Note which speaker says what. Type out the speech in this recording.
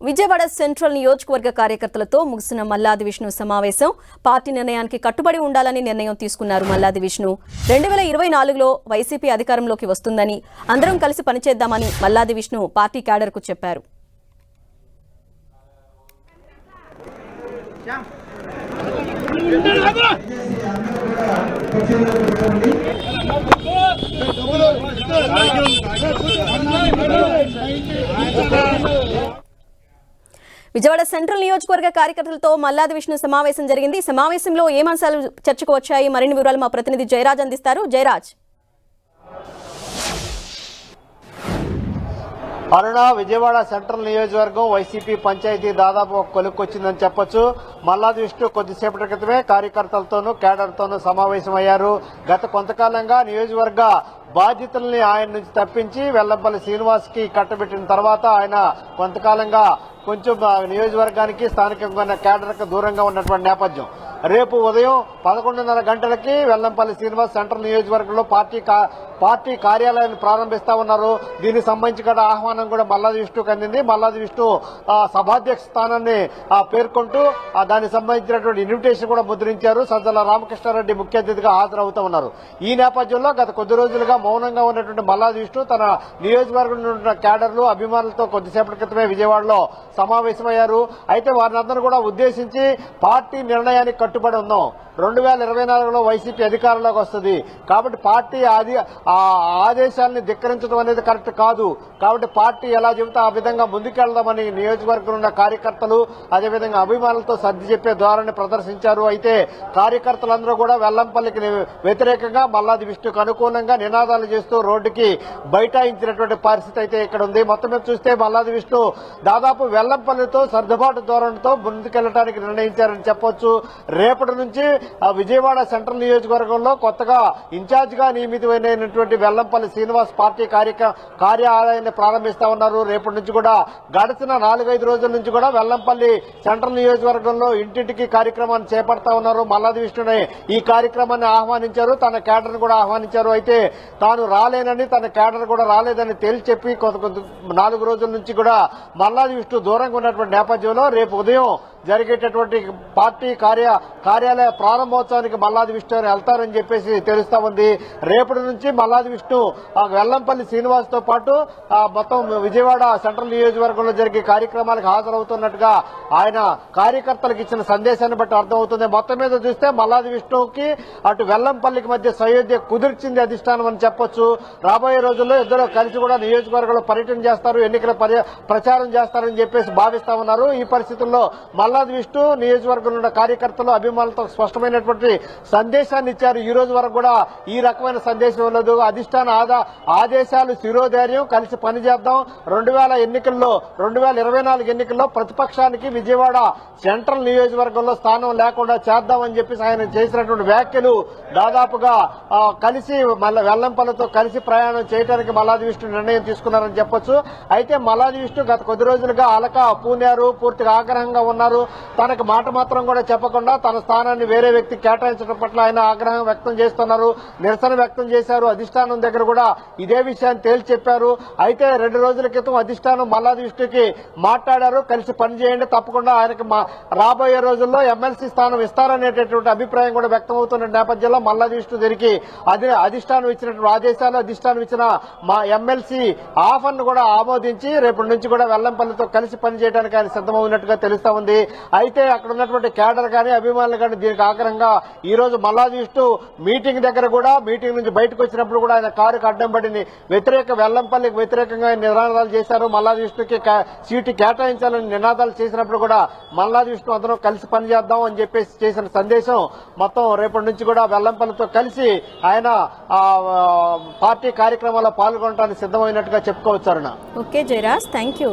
Speaker 1: Vijayawada central నియోజకవర్గ కార్యకర్తలతో ముగిసిన మల్లాది విష్ణు సమావేశం పార్టీ నిర్ణయానికి కట్టుబడి ఉండాలని నిర్ణయం తీసుకున్నారు. మల్లాది విష్ణు 2024లో వైసీపీ అధికారంలోకి వస్తుందని, అందరం కలిసి పనిచేద్దామని మల్లాది విష్ణు పార్టీ క్యాడర్కు చెప్పారు. విజయవాడ సెంట్రల్ నియోజకవర్గ కార్యకర్తలతో మల్లాది విష్ణు సమావేశం జరిగింది. సమావేశంలో ఏం అంశాలు చర్చకు వచ్చాయి? మరిన్ని వివరాలు మా ప్రతినిధి జయరాజ్ అందిస్తారు. జయరాజ్.
Speaker 2: అరుణ, విజయవాడ సెంట్రల్ నియోజకవర్గం వైసీపీ పంచాయతీ దాదాపు కొలుక్కొచ్చిందని చెప్పొచ్చు. మల్లాది విష్ణు కొద్దిసేపటి క్రితమే కార్యకర్తలతోనూ కేడర్తోనూ సమావేశమయ్యారు. గత కొంతకాలంగా నియోజకవర్గ బాధ్యతల్ని ఆయన నుంచి తప్పించి వెల్లంపల్లి శ్రీనివాస్ కి కట్టబెట్టిన తర్వాత ఆయన కొంతకాలంగా కొంచెం నియోజకవర్గానికి స్థానికంగా కేడర్కు దూరంగా ఉన్నటువంటి నేపథ్యం. రేపు ఉదయం 11:30 గంటలకి వెల్లంపల్లి శ్రీనివాస్ సెంట్రల్ నియోజకవర్గంలో పార్టీ కార్యాలయాన్ని ప్రారంభిస్తా ఉన్నారు. దీనికి సంబంధించి కూడా ఆహ్వానం కూడా మల్లాది విష్ణుకు అందింది. మల్లాది విష్ణు సభాధ్యక్ష స్థానాన్ని పేర్కొంటూ దానికి సంబంధించినటువంటి ఇన్విటేషన్ కూడా ముద్రించారు. సజ్జల రామకృష్ణారెడ్డి ముఖ్య అతిథిగా హాజరవుతూ ఉన్నారు. ఈ నేపథ్యంలో గత కొద్ది రోజులుగా మౌనంగా ఉన్నటువంటి మల్లాది విష్ణు తన నియోజకవర్గంలో ఉన్న క్యాడర్లు అభిమానులతో కొద్దిసేపటి క్రితమే విజయవాడలో సమావేశమయ్యారు. అయితే వారిని అందరూ కూడా ఉద్దేశించి పార్టీ నిర్ణయానికి కట్టుబడి ఉన్నాం, 2024లో వైసీపీ అధికారంలోకి వస్తుంది కాబట్టి పార్టీ ఆదేశాలని ధిక్కరించడం అనేది కరెక్ట్ కాదు. కాబట్టి పార్టీ ఎలా చెబితే ఆ విధంగా ముందుకెళ్దామని నియోజకవర్గంలో ఉన్న కార్యకర్తలు అదేవిధంగా అభిమానులతో సర్ది చెప్పే ధోరణి ప్రదర్శించారు. అయితే కార్యకర్తలందరూ కూడా వెల్లంపల్లికి వ్యతిరేకంగా మల్లాది విష్ణుకు అనుకూలంగా నినాదాలు చేస్తూ రోడ్డుకి బైఠాయించినటువంటి పరిస్థితి అయితే ఇక్కడ ఉంది. మొత్తం మీద చూస్తే మల్లాది విష్ణు దాదాపు వెల్లంపల్లితో సర్దుబాటు ధోరణితో ముందుకెళ్లడానికి నిర్ణయించారని చెప్పొచ్చు. రేపటి నుంచి విజయవాడ సెంట్రల్ నియోజకవర్గంలో కొత్తగా ఇన్ఛార్జ్ గా నియమితమైనటువంటి వెల్లంపల్లి శ్రీనివాస్ పార్టీ కార్యాలయాన్ని ప్రారంభిస్తా ఉన్నారు. రేపటి నుంచి కూడా గడిచిన 4-5 రోజుల నుంచి కూడా వెల్లంపల్లి సెంట్రల్ నియోజకవర్గంలో ఇంటింటికి కార్యక్రమాన్ని చేపడతా ఉన్నారు. మల్లాది విష్ణుని ఈ కార్యక్రమాన్ని ఆహ్వానించారు, తన కేడర్ కూడా ఆహ్వానించారు. అయితే తాను రాలేనని, తన కేడర్ కూడా రాలేదని తేల్చి చెప్పి 4 రోజుల నుంచి కూడా మల్లాది విష్ణు దూరంగా ఉన్నటువంటి నేపథ్యంలో రేపు ఉదయం జరిగేటటువంటి పార్టీ కార్యాలయ ప్రారంభోత్సవానికి మల్లాది విష్ణు వెళ్తారని చెప్పేసి తెలుస్తా ఉంది. రేపటి నుంచి మల్లాది విష్ణు వెల్లంపల్లి శ్రీనివాస్ తో పాటు మొత్తం విజయవాడ సెంట్రల్ నియోజకవర్గంలో జరిగే కార్యక్రమాలకు హాజరవుతున్నట్టుగా ఆయన కార్యకర్తలకు ఇచ్చిన సందేశాన్ని బట్టి అర్థమవుతుంది. మొత్తం మీద చూస్తే మల్లాది విష్ణుకి అటు వెల్లంపల్లికి మధ్య సయోధ్య కుదిర్చింది అధిష్టానం అని చెప్పొచ్చు. రాబోయే రోజుల్లో ఇద్దరు కలిసి కూడా నియోజకవర్గంలో పర్యటన చేస్తారు, ఎన్నికల ప్రచారం చేస్తారని చెప్పేసి భావిస్తా ఉన్నారు. ఈ పరిస్థితుల్లో మల్లాది విష్ణు నియోజకవర్గంలో ఉన్న కార్యకర్తలు అభిమానులతో స్పష్టమైనటువంటి సందేశాన్ని ఇచ్చారు. ఈ రోజు వరకు కూడా ఈ రకమైన సందేశం ఉండదు. అధిష్టాన ఆదేశాలు శిరోధైర్యం, కలిసి పనిచేద్దాం, 2024 ఎన్నికల్లో ప్రతిపక్షానికి విజయవాడ సెంట్రల్ నియోజకవర్గంలో స్థానం లేకుండా చేద్దామని చెప్పేసి ఆయన చేసినటువంటి వ్యాఖ్యలు దాదాపుగా కలిసి వెల్లంపల్లితో కలిసి ప్రయాణం చేయడానికి మల్లాది విష్ణు నిర్ణయం తీసుకున్నారని చెప్పొచ్చు. అయితే మల్లాది విష్ణు గత కొద్ది రోజులుగా అలక పూనారు, పూర్తిగా ఆగ్రహంగా ఉన్నారు. తనకు మాట మాత్రం కూడా చెప్పకుండా తన స్థానాన్ని వేరే వ్యక్తి కేటాయించడం పట్ల ఆయన ఆగ్రహం వ్యక్తం చేస్తున్నారు, నిరసన వ్యక్తం చేశారు. అధిష్టానం దగ్గర కూడా ఇదే విషయాన్ని తేల్చి చెప్పారు. అయితే 2 రోజుల క్రితం అధిష్టానం మల్లాది విష్ణుకి మాట్లాడారు, కలిసి పనిచేయండి, తప్పకుండా ఆయనకు రాబోయే రోజుల్లో ఎమ్మెల్సీ స్థానం ఇస్తారనేటటువంటి అభిప్రాయం కూడా వ్యక్తం అవుతున్న నేపథ్యంలో మల్లాది విష్ణు దగ్గరికి అధిష్టానం ఇచ్చినటువంటి ఆదేశాలు, అధిష్టానం ఇచ్చిన మా ఎమ్మెల్సీ ఆఫర్ ను కూడా ఆమోదించి రేపటి నుంచి కూడా వెల్లంపల్లితో కలిసి పనిచేయడానికి ఆయన సిద్దమవుతున్నట్టుగా తెలుస్తా ఉంది. అయితే అక్కడ ఉన్నటువంటి కేడర్ కానీ అభిమానులు కానీ దీనికి ఆగ్రహంగా ఈ రోజు మల్లాది విష్ణు మీటింగ్ దగ్గర కూడా మీటింగ్ నుంచి బయటకు వచ్చినప్పుడు కూడా ఆయన కారుకు అడ్డం పడింది వెల్లంపల్లికి వ్యతిరేకంగా నినాదాలు చేశారు. మల్లాది విష్ణుకి సీటు కేటాయించాలని నినాదాలు చేసినప్పుడు కూడా మల్లాది విష్ణు అందరూ కలిసి పనిచేద్దాం అని చెప్పేసి చేసిన సందేశం మొత్తం రేపటి నుంచి కూడా వెల్లంపల్లితో కలిసి ఆయన పార్టీ కార్యక్రమాల్లో పాల్గొనడానికి సిద్దమైనట్టుగా చెప్పుకోవచ్చు.
Speaker 1: Okay Jayaraj, thank you.